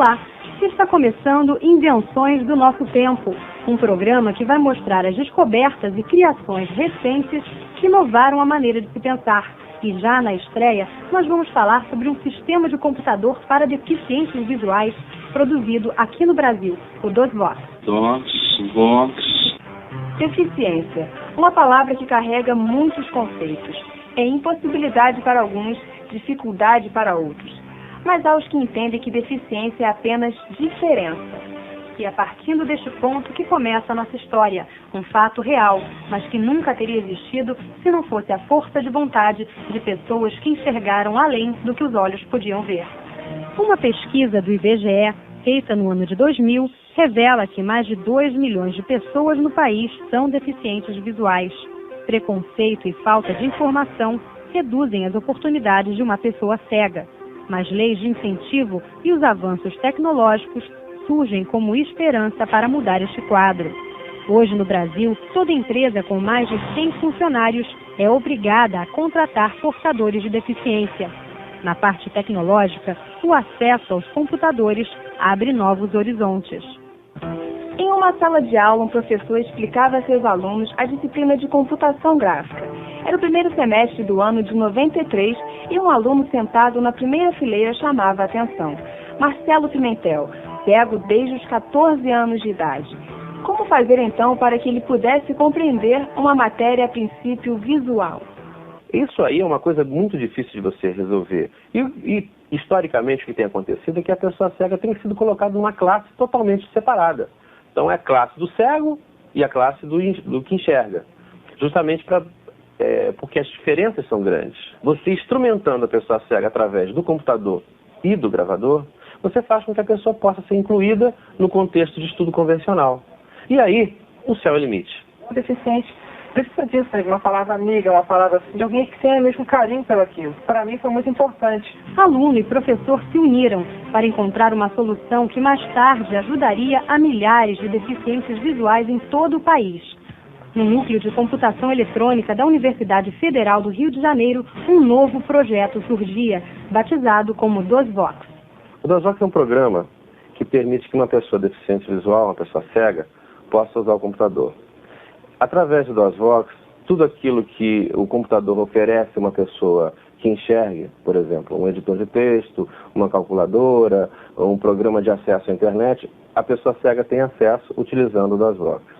Olá, está começando Invenções do Nosso Tempo, um programa que vai mostrar as descobertas e criações recentes que inovaram a maneira de se pensar. E já na estreia, nós vamos falar sobre um sistema de computador para deficientes visuais produzido aqui no Brasil, o DOSVOX. Deficiência, uma palavra que carrega muitos conceitos. É impossibilidade para alguns, dificuldade para outros. Mas há os que entendem que deficiência é apenas diferença. E é partindo deste ponto que começa a nossa história, um fato real, mas que nunca teria existido se não fosse a força de vontade de pessoas que enxergaram além do que os olhos podiam ver. Uma pesquisa do IBGE, feita no ano de 2000, revela que mais de 2 milhões de pessoas no país são deficientes visuais. Preconceito e falta de informação reduzem as oportunidades de uma pessoa cega. Mas leis de incentivo e os avanços tecnológicos surgem como esperança para mudar este quadro. Hoje, no Brasil, toda empresa com mais de 100 funcionários é obrigada a contratar portadores de deficiência. Na parte tecnológica, o acesso aos computadores abre novos horizontes. Em uma sala de aula, um professor explicava a seus alunos a disciplina de computação gráfica. Era o primeiro semestre do ano de 93 e um aluno sentado na primeira fileira chamava a atenção. Marcelo Pimentel, cego desde os 14 anos de idade. Como fazer então para que ele pudesse compreender uma matéria a princípio visual? Isso aí é uma coisa muito difícil de você resolver. E historicamente o que tem acontecido é que a pessoa cega tem sido colocada numa classe totalmente separada. Então é a classe do cego e a classe do que enxerga. Justamente porque as diferenças são grandes. Você instrumentando a pessoa cega através do computador e do gravador, você faz com que a pessoa possa ser incluída no contexto de estudo convencional. E aí, o céu é o limite. O deficiente precisa disso, uma palavra amiga, uma palavra assim, de alguém que tenha mesmo carinho pelo aquilo. Para mim foi muito importante. Aluno e professor se uniram para encontrar uma solução que mais tarde ajudaria a milhares de deficientes visuais em todo o país. No Núcleo de Computação Eletrônica da Universidade Federal do Rio de Janeiro, um novo projeto surgia, batizado como DOSVOX. O DOSVOX é um programa que permite que uma pessoa deficiente visual, uma pessoa cega, possa usar o computador. Através do DOSVOX, tudo aquilo que o computador oferece a uma pessoa que enxergue, por exemplo, um editor de texto, uma calculadora, um programa de acesso à internet, a pessoa cega tem acesso utilizando o DOSVOX.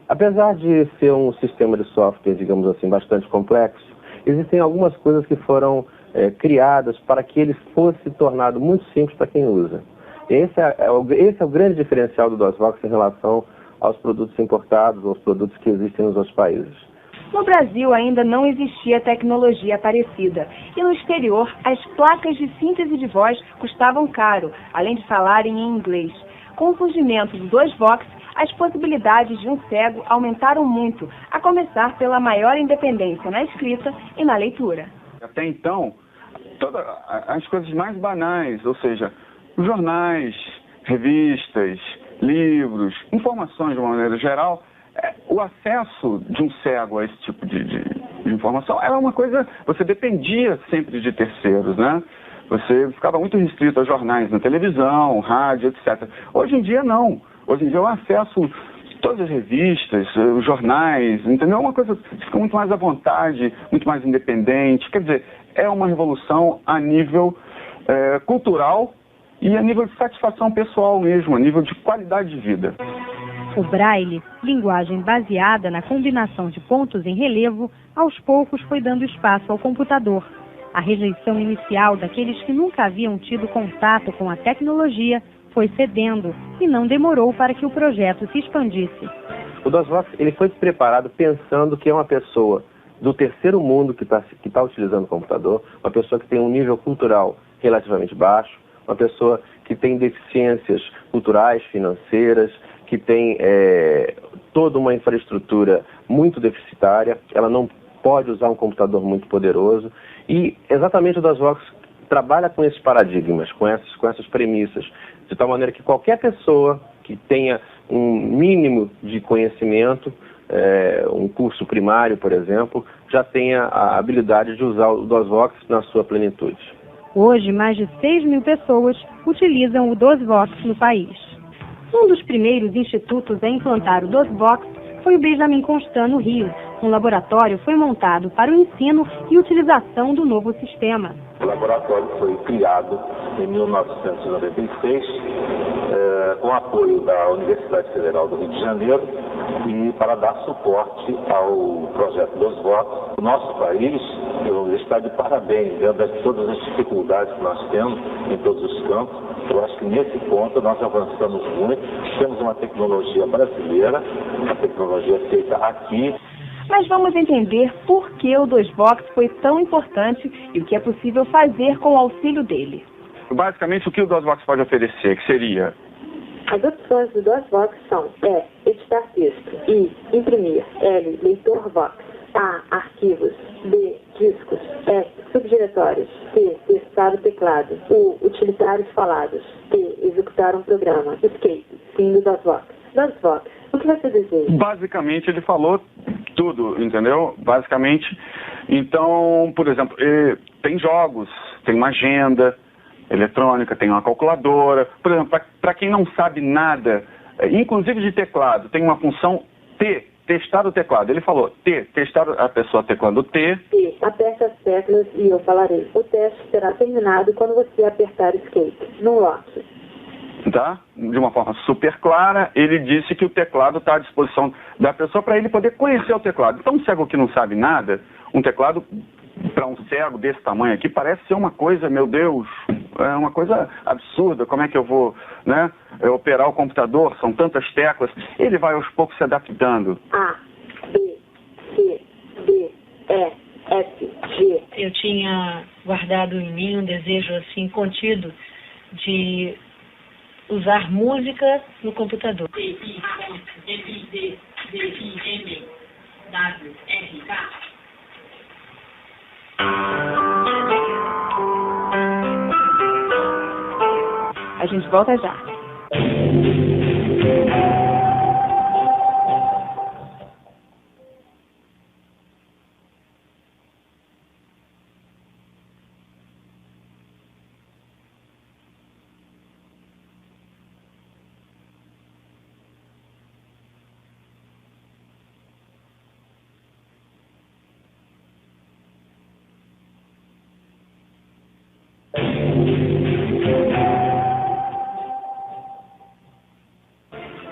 Apesar de ser um sistema de software, digamos assim, bastante complexo, existem algumas coisas que foram criadas para que ele fosse tornado muito simples para quem usa. Esse é o grande diferencial do DOSVOX em relação aos produtos importados, aos produtos que existem nos outros países. No Brasil ainda não existia tecnologia parecida. E no exterior, as placas de síntese de voz custavam caro, além de falarem em inglês. Com o surgimento do DOSVOX, as possibilidades de um cego aumentaram muito, a começar pela maior independência na escrita e na leitura. Até então, todas as coisas mais banais, ou seja, jornais, revistas, livros, informações de uma maneira geral, o acesso de um cego a esse tipo de informação era uma coisa, você dependia sempre de terceiros, né? Você ficava muito restrito a jornais na televisão, rádio, etc. Hoje em dia não. Hoje em dia o acesso a todas as revistas, os jornais, entendeu? É uma coisa que fica muito mais à vontade, muito mais independente. Quer dizer, é uma revolução a nível cultural e a nível de satisfação pessoal mesmo, a nível de qualidade de vida. O braille, linguagem baseada na combinação de pontos em relevo, aos poucos foi dando espaço ao computador. A rejeição inicial daqueles que nunca haviam tido contato com a tecnologia foi cedendo e não demorou para que o projeto se expandisse. O DOSVOX ele foi preparado pensando que é uma pessoa do terceiro mundo que está utilizando o computador, uma pessoa que tem um nível cultural relativamente baixo, uma pessoa que tem deficiências culturais, financeiras, que tem toda uma infraestrutura muito deficitária, ela não pode usar um computador muito poderoso. E exatamente o DOSVOX trabalha com esses paradigmas, com essas premissas, de tal maneira que qualquer pessoa que tenha um mínimo de conhecimento, um curso primário, por exemplo, já tenha a habilidade de usar o DOSVOX na sua plenitude. Hoje, mais de 6.000 pessoas utilizam o DOSVox no país. Um dos primeiros institutos a implantar o DOSVox foi o Benjamin Constant, no Rio. Um laboratório foi montado para o ensino e utilização do novo sistema. O laboratório foi criado em 1996, com apoio da Universidade Federal do Rio de Janeiro, e para dar suporte ao projeto DOSVox. O nosso país está de parabéns, diante de todas as dificuldades que nós temos em todos os campos. Eu acho que nesse ponto nós avançamos muito. Temos uma tecnologia brasileira, uma tecnologia feita aqui. Mas vamos entender por que o DOSVox foi tão importante e o que é possível fazer com o auxílio dele. Basicamente, o que o DOSVox pode oferecer, que seria... As opções do DOSVox são E, editar texto, I, imprimir, L, leitor Vox, A, arquivos, B, discos, S, subdiretórios, T, testar o teclado, U, utilitários falados, T, executar um programa, Escape, fim do DOSVox. DOSVox, o que você deseja? Basicamente, ele falou tudo, entendeu? Basicamente, então, por exemplo, tem jogos, tem uma agenda eletrônica, tem uma calculadora. Por exemplo, para quem não sabe nada, inclusive de teclado, tem uma função T, testar o teclado. Ele falou T, testar a pessoa teclando T. T, aperte as teclas e eu falarei. O teste será terminado quando você apertar Escape, no lock. Tá? De uma forma super clara, ele disse que o teclado está à disposição da pessoa para ele poder conhecer o teclado. Então, um cego que não sabe nada, um teclado para um cego desse tamanho aqui parece ser uma coisa, meu Deus, é uma coisa absurda. Como é que eu vou, né, operar o computador? São tantas teclas. Ele vai aos poucos se adaptando. A, B, C, D, E, F, G. Eu tinha guardado em mim um desejo assim contido de usar música no computador. A gente volta já.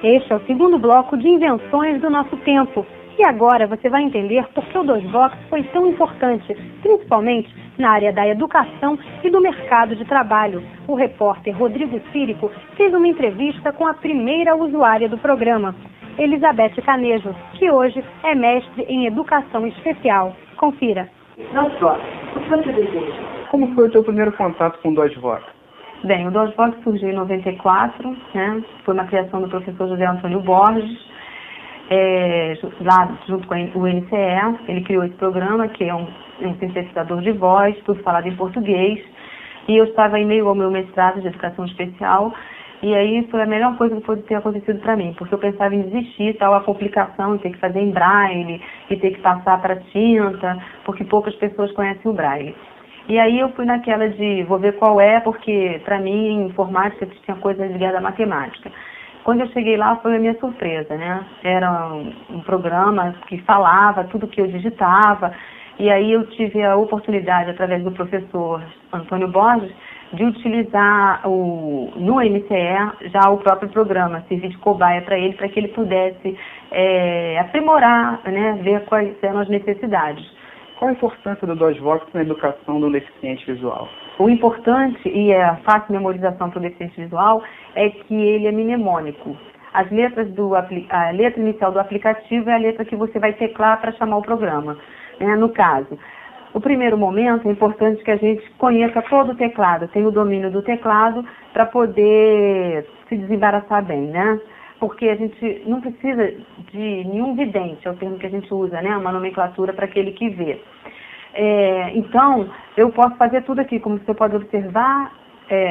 Este é o segundo bloco de invenções do nosso tempo. E agora você vai entender por que o DOSVox foi tão importante, principalmente na área da educação e do mercado de trabalho. O repórter Rodrigo Círico fez uma entrevista com a primeira usuária do programa, Elizabeth Canejo, que hoje é mestre em educação especial. Confira. DOSVox, o que você deseja? Como foi o teu primeiro contato com o DOSVox? Bem, o DOSVox surgiu em 94, né? Foi uma criação do professor José Antônio Borges, lá junto com o NCE. Ele criou esse programa, que é um sintetizador de voz, tudo falado em português, e eu estava em meio ao meu mestrado de educação especial, e aí foi a melhor coisa que pode ter acontecido para mim, porque eu pensava em desistir, tal, a complicação, em ter que fazer em braille, e ter que passar para tinta, porque poucas pessoas conhecem o braille. E aí eu fui naquela de, vou ver qual é, porque para mim em informática tinha coisas ligadas à matemática. Quando eu cheguei lá foi a minha surpresa, né? Era um programa que falava tudo que eu digitava, e aí eu tive a oportunidade, através do professor Antônio Borges, de utilizar no MCE já o próprio programa, servir de cobaia para ele, para que ele pudesse aprimorar, né? Ver quais eram as necessidades. Qual a importância do DOSVox na educação do deficiente visual? O importante, e é a fácil memorização para o deficiente visual, é que ele é mnemônico. As letras a letra inicial do aplicativo é a letra que você vai teclar para chamar o programa, né? No caso, o primeiro momento é importante que a gente conheça todo o teclado, tenha o domínio do teclado para poder se desembaraçar bem, né? Porque a gente não precisa de nenhum vidente, é o termo que a gente usa, né? Uma nomenclatura para aquele que vê. Então, eu posso fazer tudo aqui, como você pode observar,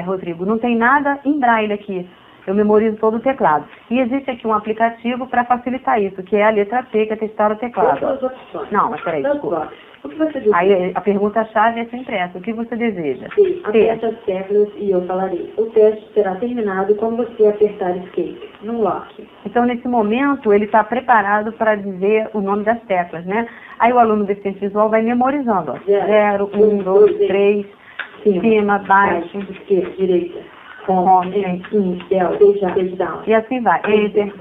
Rodrigo, não tem nada em braille aqui. Eu memorizo todo o teclado. E existe aqui um aplicativo para facilitar isso, que é a letra P, que é testar o teclado. Outras opções. Não, mas peraí, desculpa. O que você deseja? Aí a pergunta-chave é sempre essa. O que você deseja? Sim, aperte as teclas e eu falarei. O teste será terminado quando você apertar Escape, no lock. Então, nesse momento, ele está preparado para dizer o nome das teclas, né? Aí o aluno deficiente visual vai memorizando, ó. 0, 1, 2, 3, cima, baixo, esquerda, direita, home, del, page down. e assim vai. Enter.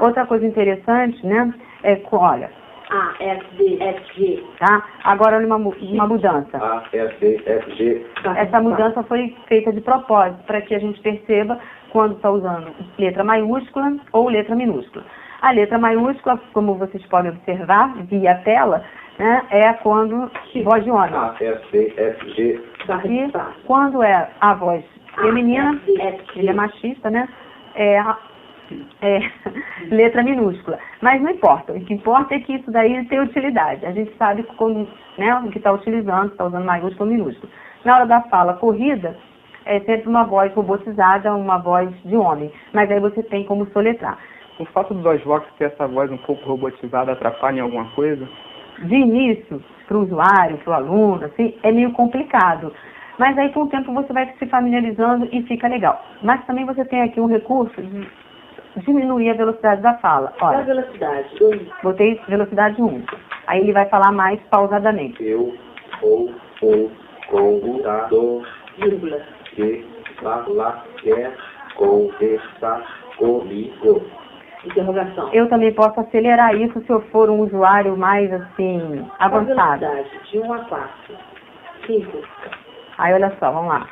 Outra coisa interessante, né? Olha, A, S, D, F, G. tá? Agora olha uma mudança. A, S, D, F, G. Essa mudança foi feita de propósito, para que a gente perceba quando está usando letra maiúscula ou letra minúscula. A letra maiúscula, como vocês podem observar via tela, né, é quando voz de homem. A, S, D, F, G. E quando é a voz feminina, ele é machista, né? É letra minúscula. Mas não importa. O que importa é que isso daí tem utilidade. A gente sabe como, né, o que está utilizando, está usando maiúsculo ou minúsculo. Na hora da fala corrida, é sempre uma voz robotizada, uma voz de homem. Mas aí você tem como soletrar. O fato do DOSVox ter essa voz um pouco robotizada atrapalha em alguma coisa? De início, para o usuário, para o aluno, assim, é meio complicado. Mas aí com o tempo você vai se familiarizando e fica legal. Mas também você tem aqui um recurso de diminuir a velocidade da fala. Qual a Olha, velocidade? botei velocidade 1. Aí ele vai falar mais pausadamente. Eu, ou, computador, Vírgula. que fala, quer conversar comigo. Interrogação. Eu também posso acelerar isso se eu for um usuário mais, assim, Qual a avançado. velocidade? De 1 a 4. 5. Aí olha só, vamos lá.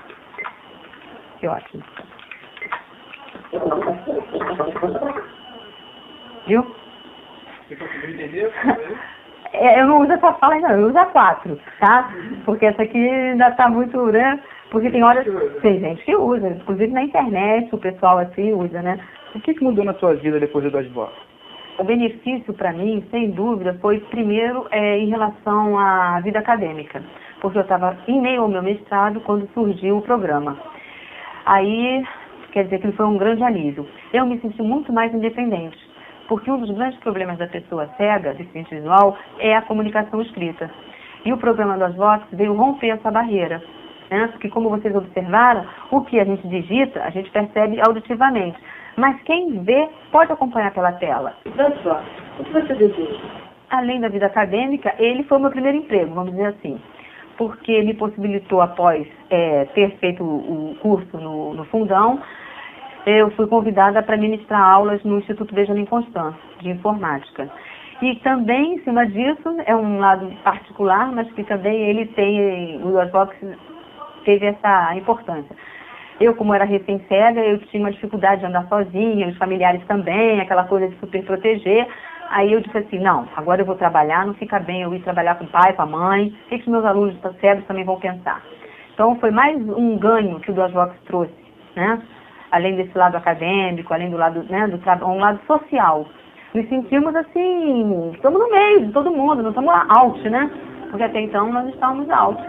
Que ótimo. Viu? Você conseguiu entender? Eu não uso essa fala ainda, eu uso a 4, tá? Porque essa aqui ainda tá muito, né? Porque tem horas, tem gente que usa, inclusive na internet o pessoal assim usa, né? O que mudou na sua vida depois do DOSVox? O benefício para mim, sem dúvida, foi primeiro em relação à vida acadêmica, porque eu estava em meio ao meu mestrado quando surgiu o programa. Aí, quer dizer que ele foi um grande alívio. Eu me senti muito mais independente, porque um dos grandes problemas da pessoa cega, deficiente visual, é a comunicação escrita. E o programa do DOSVox veio romper essa barreira, né? Porque como vocês observaram, o que a gente digita, a gente percebe auditivamente. Mas quem vê pode acompanhar pela tela. DOSVox. O que você deseja? Além da vida acadêmica, ele foi o meu primeiro emprego, vamos dizer assim. Porque me possibilitou, após ter feito o curso no Fundão, eu fui convidada para ministrar aulas no Instituto Benjamin Constant, de informática. E também, em cima disso, é um lado particular, mas que também ele tem, o DOSVox teve essa importância. Eu, como era recém-cega, eu tinha uma dificuldade de andar sozinha, os familiares também, aquela coisa de super proteger. Aí eu disse assim, não, agora eu vou trabalhar, não fica bem eu ir trabalhar com o pai, com a mãe, o que os meus alunos cegos também vão pensar. Então foi mais um ganho que o DOSVox trouxe, né? Além desse lado acadêmico, além do lado, né, do trabalho, um lado social. Nos sentimos assim, estamos no meio de todo mundo, não estamos out, né? Porque até então nós estávamos out.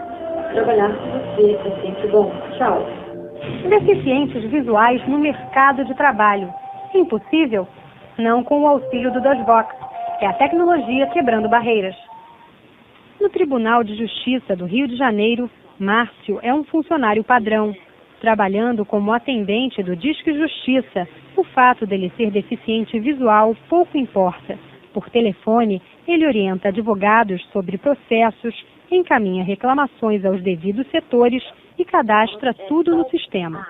Trabalhar com você é sempre bom. Tchau. Deficientes visuais no mercado de trabalho. Impossível? Não com o auxílio do DOSVox. É a tecnologia quebrando barreiras. No Tribunal de Justiça do Rio de Janeiro, Márcio é um funcionário padrão, trabalhando como atendente do Disque Justiça. O fato dele ser deficiente visual pouco importa. Por telefone, ele orienta advogados sobre processos, encaminha reclamações aos devidos setores e cadastra tudo no sistema.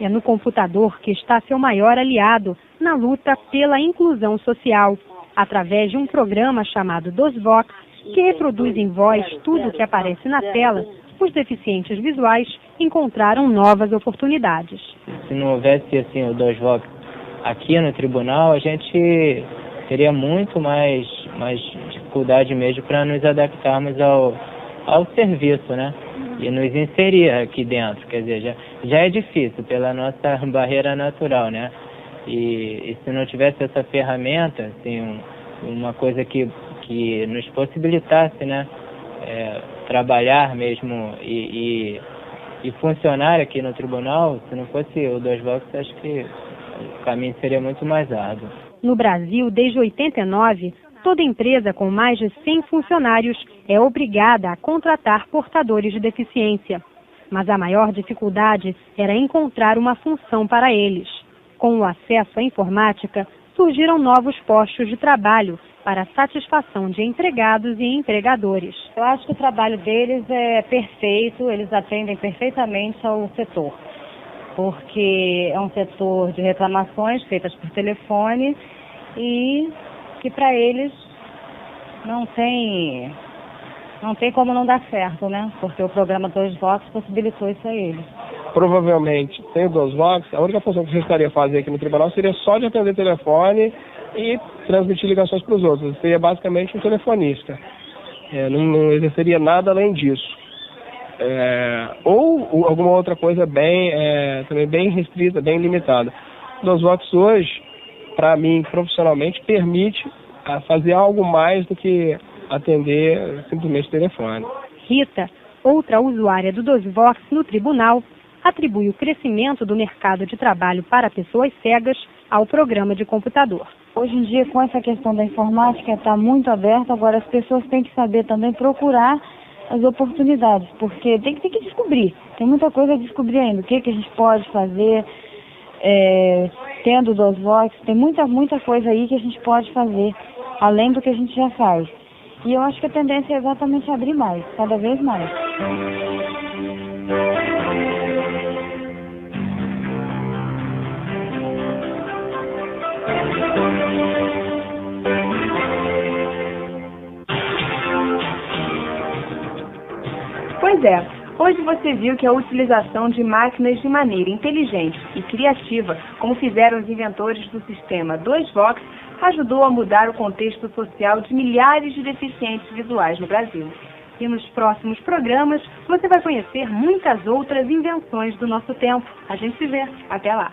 É no computador que está seu maior aliado na luta pela inclusão social, através de um programa chamado DOSVox, que reproduz em voz tudo o que aparece na tela. Os deficientes visuais encontraram novas oportunidades. Se não houvesse assim, o DOSVox aqui no tribunal, a gente teria muito mais dificuldade mesmo para nos adaptarmos ao serviço, né? E nos inserir aqui dentro, quer dizer, já é difícil pela nossa barreira natural, né? E se não tivesse essa ferramenta, assim, uma coisa que nos possibilitasse, né? Trabalhar mesmo e funcionar aqui no tribunal, se não fosse o DOSVox, acho que o caminho seria muito mais árduo. No Brasil, desde 89, toda empresa com mais de 100 funcionários é obrigada a contratar portadores de deficiência. Mas a maior dificuldade era encontrar uma função para eles. Com o acesso à informática, surgiram novos postos de trabalho para a satisfação de empregados e empregadores. Eu acho que o trabalho deles é perfeito, eles atendem perfeitamente ao setor, porque é um setor de reclamações feitas por telefone e que para eles não tem como não dar certo, né? Porque o programa 2Vox possibilitou isso a eles. Provavelmente, sem o 2Vox, a única função que você estaria fazendo aqui no tribunal seria só de atender telefone e transmitir ligações para os outros. Você seria basicamente um telefonista. Não exerceria nada além disso. Ou alguma outra coisa também bem restrita, bem limitada. O 2Vox hoje, para mim, profissionalmente, permite fazer algo mais do que atender simplesmente telefone. Rita, outra usuária do 2Vox no tribunal, atribui o crescimento do mercado de trabalho para pessoas cegas ao programa de computador. Hoje em dia, com essa questão da informática, está muito aberto, agora as pessoas têm que saber também procurar as oportunidades, porque tem que descobrir. Tem muita coisa a descobrir ainda, o que a gente pode fazer, tendo o 2Vox, tem muita coisa aí que a gente pode fazer, além do que a gente já faz. E eu acho que a tendência é exatamente abrir mais, cada vez mais. Pois é, hoje você viu que a utilização de máquinas de maneira inteligente e criativa, como fizeram os inventores do sistema 2Vox, ajudou a mudar o contexto social de milhares de deficientes visuais no Brasil. E nos próximos programas você vai conhecer muitas outras invenções do nosso tempo. A gente se vê. Até lá!